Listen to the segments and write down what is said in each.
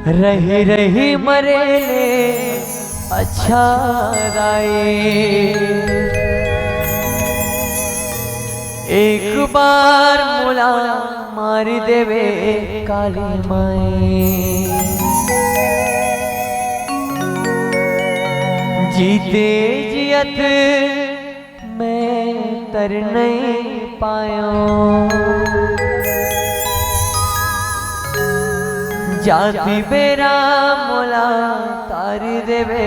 रही रही मरेले अच्छा राए। एक बार मुला मार देवे काली माए। जीते जियत मैं तर नहीं पायो। जाती बेरा मोला तार देवे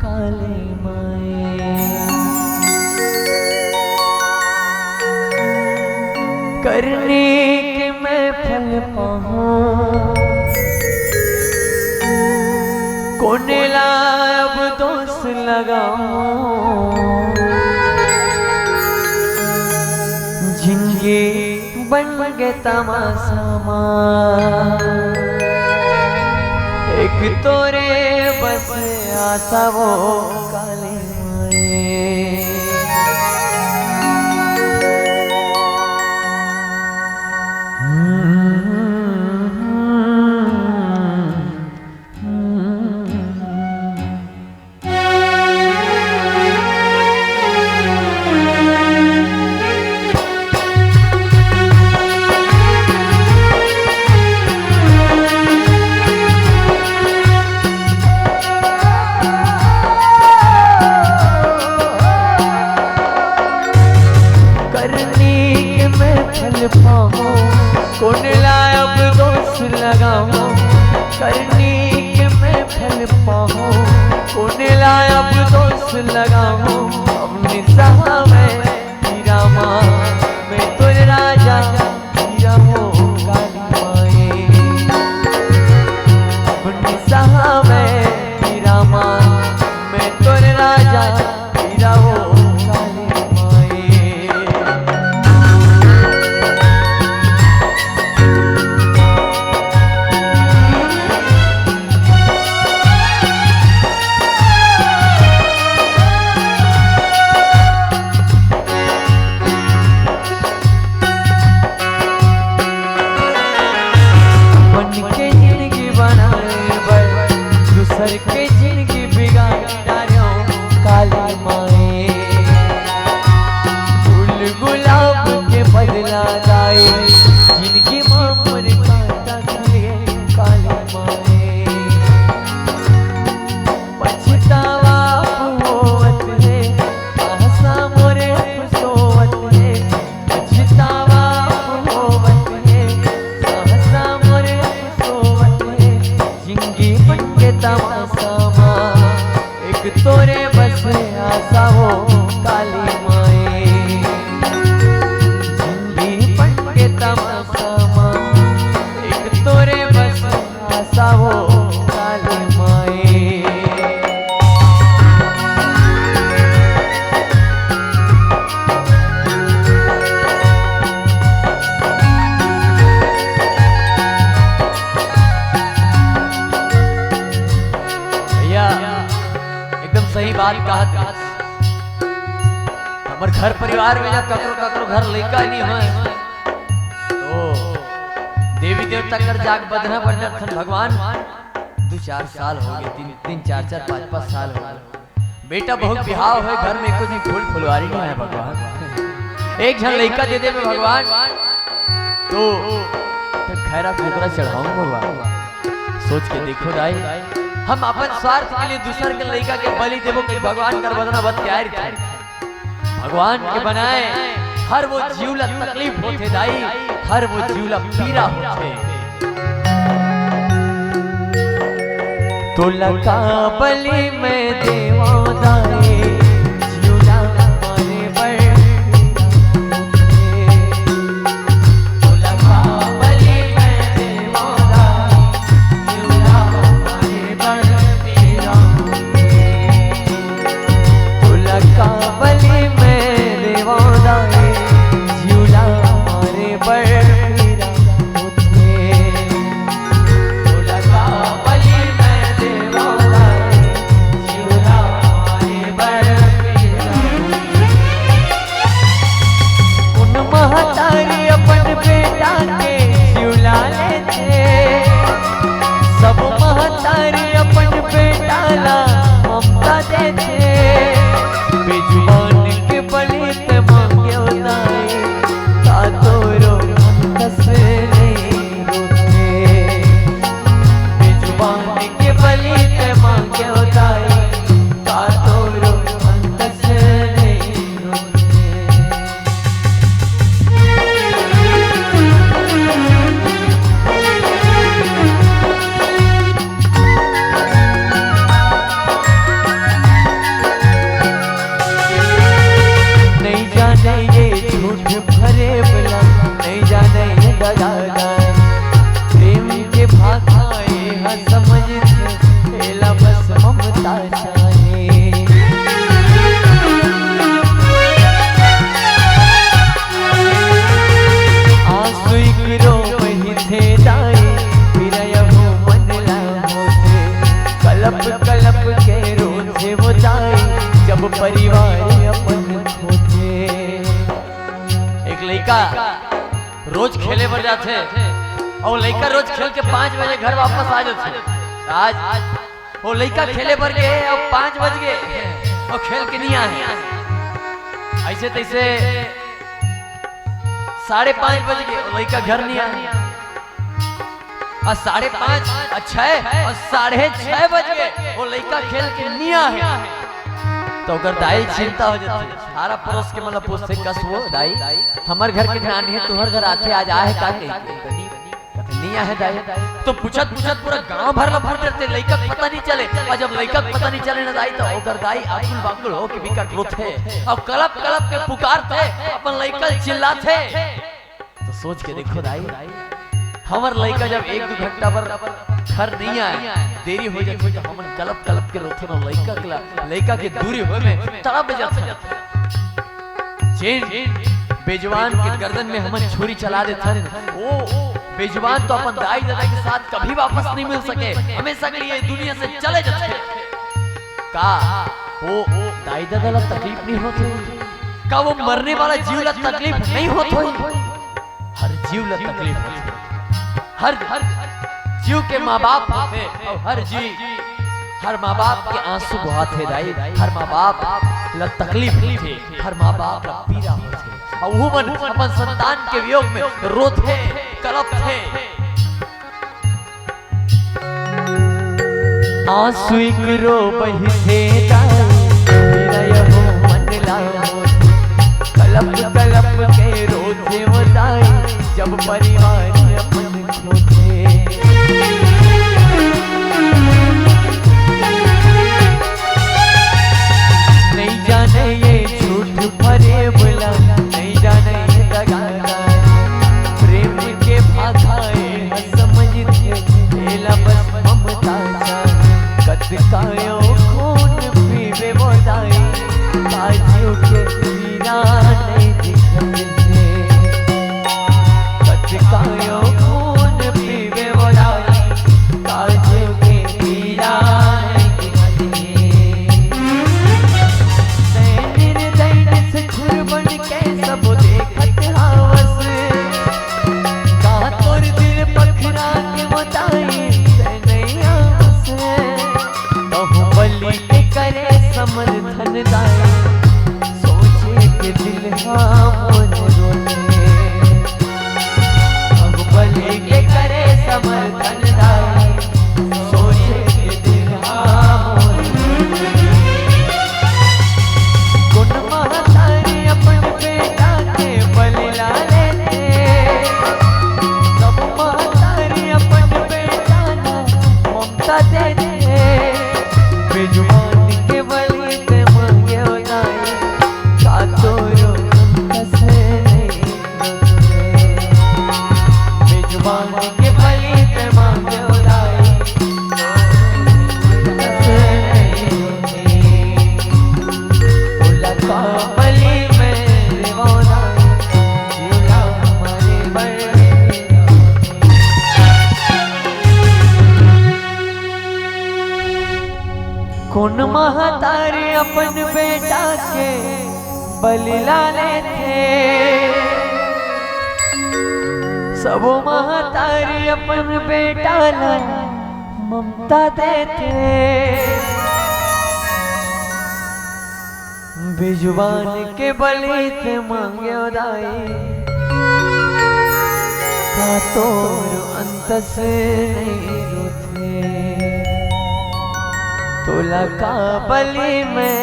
काली माए। करने के मैं फल पाऊं कोने अब दोष लगाऊं। जिंदगी बन गए तमाशा एक तोरे बस आशा वो काली माए। कौन लाए अब दोष लगाऊं। करनी के मैं फल पाऊं कौन लाए अब दोष लगाऊं। अपनी सहा में हीरा माँ मैं तुझ राजा हीरा हो काली माए। अपनी सहा में हीरा माँ मैं तुझ राजा हीरा हो काली माए। दूसर के जिंदगी बिगाड़ो काली माए। फूल गुलाब के बदला दाए जिनकी मामर काटा करे काली माए। पछतावा होवत है आशा मोरे सोवत है। पछतावा होवत है आशा मोरे सोवत है। जिंदगी बन के तमाशा एक तोरे बस आशा हो काली माए। जिंदगी बन के तमाशा एक तोरे बस आशा हो काली माए। सही बात कहा। हमार घर परिवार में जब ककरो ककरो घर लड़का नहीं है तो देवी देवता कर जाग बदना पड़ता। भगवान 2-4 साल हो गए 3 4 5 साल हो गए। बेटा बहुत बिहाव है घर में कुछ फूल फुलवारी नहीं है। भगवान एक जन लड़का दे दे में भगवान तो खैरा फुकरा चढ़ाऊं भगवान। सोच के देखो दाई हम अपन स्वार्थ के लिए दूसर के लड़का के बलि देवो कि भगवान कर बदना बद प्यार थे। भगवान के बनाए हर वो जीवला तकलीफ होते दाई हर वो जीवला पीड़ा होते। तो लका बलि में देवा दाई जीवला मारे बर। तो लका बलि में देवा दाई जीवला काबली में देवा दाए झूला मारे बड़ पीरा होते। काबली में देवा दाए झूला मारे बड़ पीरा उन महतारी अपन बेटा के झूला लेते सब लड़का रोज खेले पर जाते और लड़का रोज खेल के 5 बजे घर वापस आ जाते। आज वो लड़का खेले पर गए और 5 बज गए और खेल के नहीं आए। ऐसे तैसे 5:30 बज गए और लड़का घर नहीं आया। और 5:30 और 6 और 6:30 बज गए वो लड़का खेल के नहीं आया। तो अगर दाई चिंता हो जाती सारा पड़ोस के मतलब पूछते कस वो दाई हमार घर के नानी है तुहर घर आते आज आए का नहीं आए दाई। तो पूछत पूरा गांव भर लफड़ करते लइका पता नहीं चले। और जब लइका पता नहीं चले ना दाई तो ओकर दाई आकुल बाकुल हो के बिकट रोते और कलप के पुकारते अपन लइका चिल्लाते। तो सोच के देखो दाई हमार लइका जब 1-2 घंटा पर घर नहीं आए देरी हो जाती तो हम कलप के रोते ना लइका के दूरी हो में तड़प जाते। बेजवान के गर्दन में हम छुरी चला देते ओ बेजवान तो अपन दाई दादा के साथ कभी वापस नहीं मिल सके हमेशा के लिए दुनिया से चले जाते। का वो दाई दादा ला तकलीफ नहीं होती का वो मरने वाला जीव ला तकलीफ नहीं होती। हर जीव ला तकलीफ होती। हर जीव के माँ बाप होते और हर माँ बाप के आंसू बहाते दाई। हर माँ बाप ला तकलीफ थे हर माँ बाप ला पीड़ा होते और वो अपन संतान के वियोग में रोते कलप थे। आंसू रो बही से कलप के रोते वो दाई जब परिवार अपन खोते। नहीं जाने ये झूठ भरे बोला नहीं जाने ये दगाना प्रेम के भाषाएं समझते एला बस ममता कद कायो खून पीवे वो दाई बाजियों के पीरा नहीं दिखते कद कायो खून पीवे वो दाई बाजियों के पीरा नहीं दिखते। से खुर बन के सब देखत हावस का तोर दिल पखरा के बताई नहीं आवस तो बलि के करे समर्थन दाई सोचे के दिल मोर रोते। अब बलि के करे समर्थन दाई सोचे के दिल मोर गुण महतारी अपन बेटा के बलिला लेते सब महतारी अपन बेटा ना ममता देते। बेजुबान के बलि पे मांगे दाई का तोरो कसे नहीं बेजुबान के बलि पे मांगे दाई कसे नहीं का बलि में देवाना जीवला हमारे कौन महतारी अपन बेटा के बलिला लेते सब महतारी अपन बेटा ला ममता देते। बेजुबान के बलि ते मांगे दाई का तोर अंत से नहीं रोते तोला का बलि में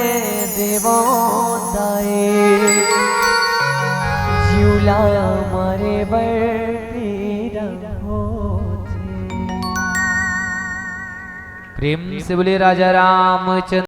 देवो दाई जिउला मारे बड़ीरा होते। प्रेम से बोले राजा रामचंद्र।